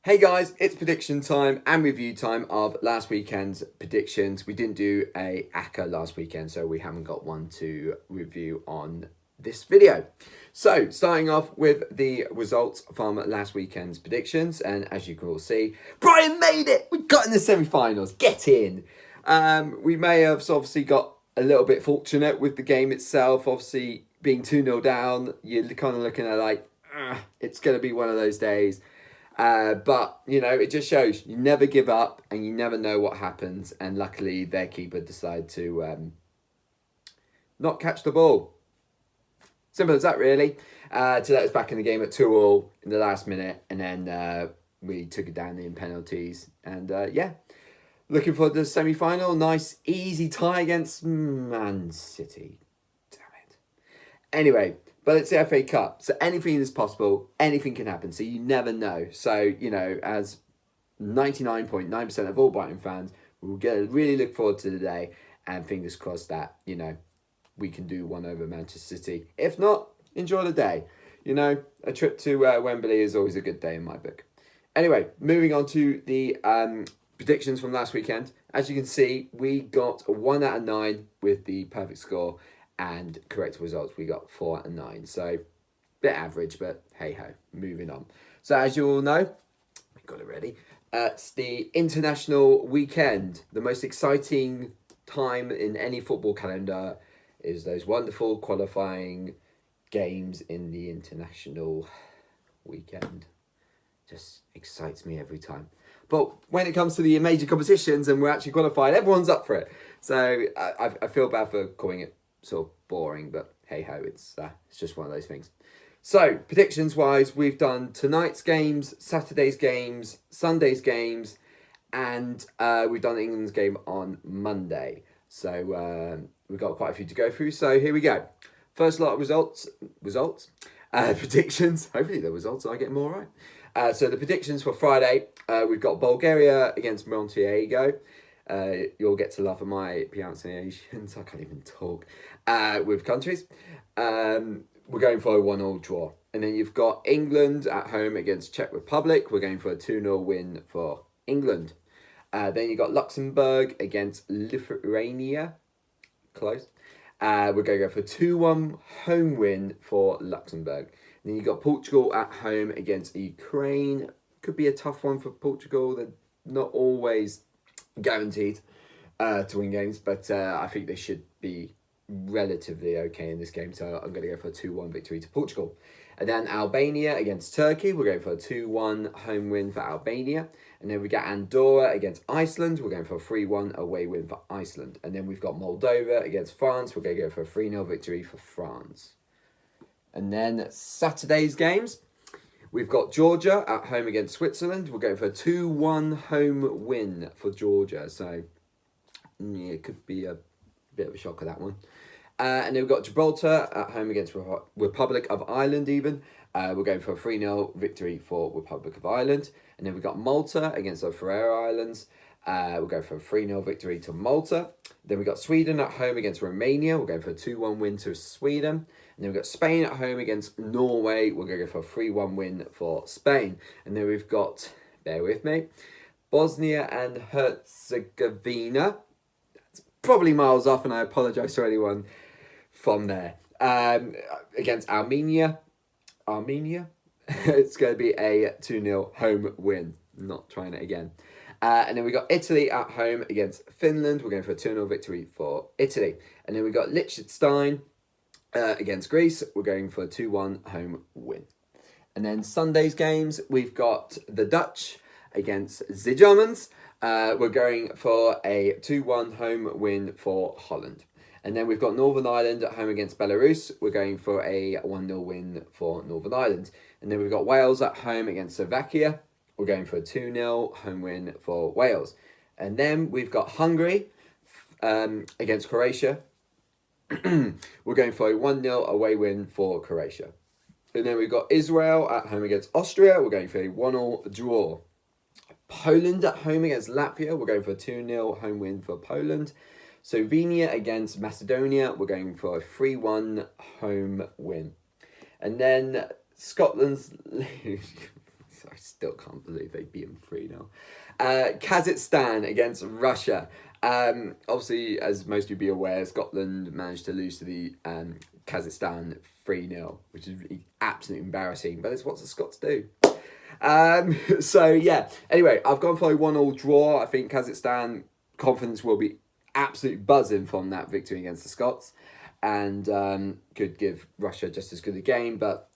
Hey guys, it's prediction time and review time of last weekend's predictions. We didn't do a ACCA last weekend, so we haven't got one to review on this video. So, starting off with the results from last weekend's predictions, and as you can all see, Brian made it! We got in the semi-finals, get in! We may have obviously got a little bit fortunate with the game itself, obviously being 2-0 down, you're kind of looking at like, it's going to be one of those days. But, you know, it just shows you never give up and you never know what happens. And luckily, their keeper decided to not catch the ball. Simple as that, really. To let us back in the game at 2-2 in the last minute. And then we took it down in penalties. And, yeah, looking for the semi-final. Nice, easy tie against Man City. Damn it. Anyway. But it's the FA Cup, so anything is possible, anything can happen, so you never know. So, you know, as 99.9% of all Brighton fans, we'll really look forward to the day, and fingers crossed that, you know, we can do one over Manchester City. If not, enjoy the day. You know, a trip to Wembley is always a good day in my book. Anyway, moving on to the predictions from last weekend. As you can see, we got a 1 out of 9 with the perfect score. And correct results, we got 4 out of 9. So, bit average, but hey-ho, moving on. So, as you all know, we've got it ready. It's the international weekend. The most exciting time in any football calendar is those wonderful qualifying games in the international weekend. Just excites me every time. But when it comes to the major competitions and we're actually qualified, everyone's up for it. So, I feel bad for calling it sort of boring, but hey ho, it's just one of those things. So predictions wise, we've done tonight's games, Saturday's games, Sunday's games, and we've done England's game on Monday. So we've got quite a few to go through. So here we go. First lot of predictions. Hopefully the results I get more right. So the predictions for Friday, we've got Bulgaria against Montenegro. You'll get to laugh at my pronunciations. I can't even talk. With countries. We're going for a 1-1 draw. And then you've got England at home against Czech Republic. We're going for a 2-0 win for England. Then you've got Luxembourg against Lithuania. Close. We're going to go for a 2-1 home win for Luxembourg. And then you've got Portugal at home against Ukraine. Could be a tough one for Portugal. They're not always guaranteed to win games, but I think they should be relatively okay in this game, so I'm going to go for a 2-1 victory to Portugal. And then Albania against Turkey, we're going for a 2-1 home win for Albania. And then we got Andorra against Iceland, we're going for a 3-1 away win for Iceland. And then we've got Moldova against France, we're going to go for a 3-0 victory for France. And then Saturday's games, we've got Georgia at home against Switzerland. We're going for a 2-1 home win for Georgia. So, yeah, it could be a bit of a shock of that one. And then we've got Gibraltar at home against Republic of Ireland even. We're going for a 3-0 victory for Republic of Ireland. And then we've got Malta against the Faroe Islands. We'll go for a 3-0 victory to Malta. Then we've got Sweden at home against Romania. We're going for a 2-1 win to Sweden. And then we've got Spain at home against Norway. We're going to go for a 3-1 win for Spain. And then we've got, bear with me, Bosnia and Herzegovina. That's probably miles off, and I apologise to anyone from there. Against Armenia. It's going to be a 2-0 home win. Not trying it again. And then we got Italy at home against Finland. We're going for a 2-0 victory for Italy. And then we got Liechtenstein against Greece. We're going for a 2-1 home win. And then Sunday's games, we've got the Dutch against the Germans. We're going for a 2-1 home win for Holland. And then we've got Northern Ireland at home against Belarus. We're going for a 1-0 win for Northern Ireland. And then we've got Wales at home against Slovakia. We're going for a 2-0 home win for Wales. And then we've got Hungary against Croatia. We're going for a 1-0 away win for Croatia. And then we've got Israel at home against Austria. We're going for a 1-1 draw. Poland at home against Latvia. We're going for a 2-0 home win for Poland. Slovenia against Macedonia. We're going for a 3-1 home win. And then Scotland's... I still can't believe they beat them 3-0. Kazakhstan against Russia. Obviously, as most of you be aware, Scotland managed to lose to the Kazakhstan 3-0, which is absolutely embarrassing, but it's what the Scots do. So yeah, anyway, I've gone for a 1-1 draw. I think Kazakhstan confidence will be absolutely buzzing from that victory against the Scots, and could give Russia just as good a game, but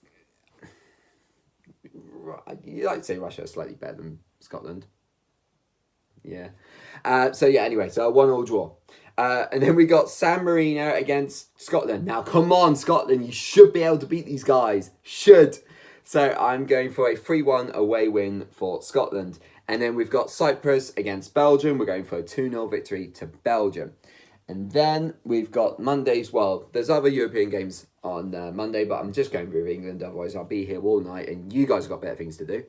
you like to say Russia is slightly better than Scotland. Yeah. So yeah, anyway, so a 1-1 draw. And then we got San Marino against Scotland. Now, come on, Scotland, you should be able to beat these guys. Should. So I'm going for a 3-1 away win for Scotland. And then we've got Cyprus against Belgium. We're going for a 2-0 victory to Belgium. And then we've got Monday's, well, there's other European games on Monday, but I'm just going with England. Otherwise, I'll be here all night and you guys have got better things to do.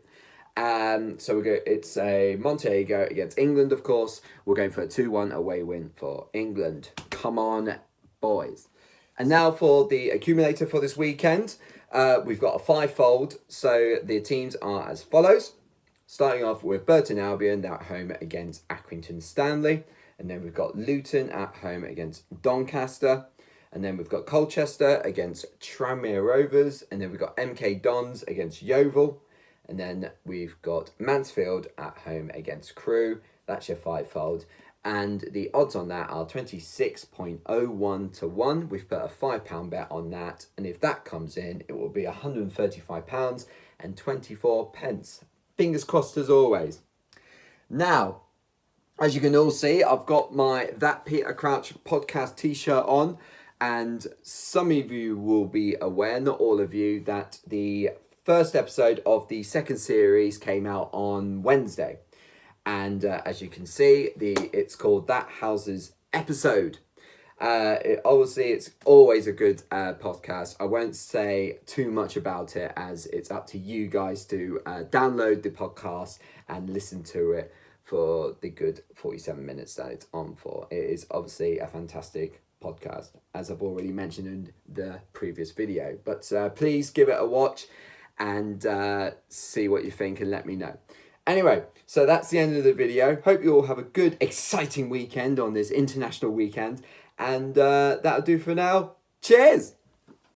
So it's a Montenegro against England, of course. We're going for a 2-1 away win for England. Come on, boys. And now for the accumulator for this weekend. We've got a 5-fold. So the teams are as follows. Starting off with Burton Albion at home against Accrington Stanley. And then we've got Luton at home against Doncaster. And then we've got Colchester against Tranmere Rovers. And then we've got MK Dons against Yeovil. And then we've got Mansfield at home against Crewe. That's your 5-fold. And the odds on that are 26.01 to 1. We've put a £5 bet on that. And if that comes in, it will be £135 and 24 pence. Fingers crossed as always. Now, as you can all see, I've got my That Peter Crouch podcast t-shirt on. And some of you will be aware, not all of you, that the first episode of the second series came out on Wednesday. And as you can see, it's called That House's Episode. Obviously, it's always a good podcast. I won't say too much about it as it's up to you guys to download the podcast and listen to it for the good 47 minutes that it's on for. It is obviously a fantastic podcast, as I've already mentioned in the previous video. But please give it a watch and see what you think and let me know. Anyway, so that's the end of the video. Hope you all have a good, exciting weekend on this international weekend. And that'll do for now. Cheers!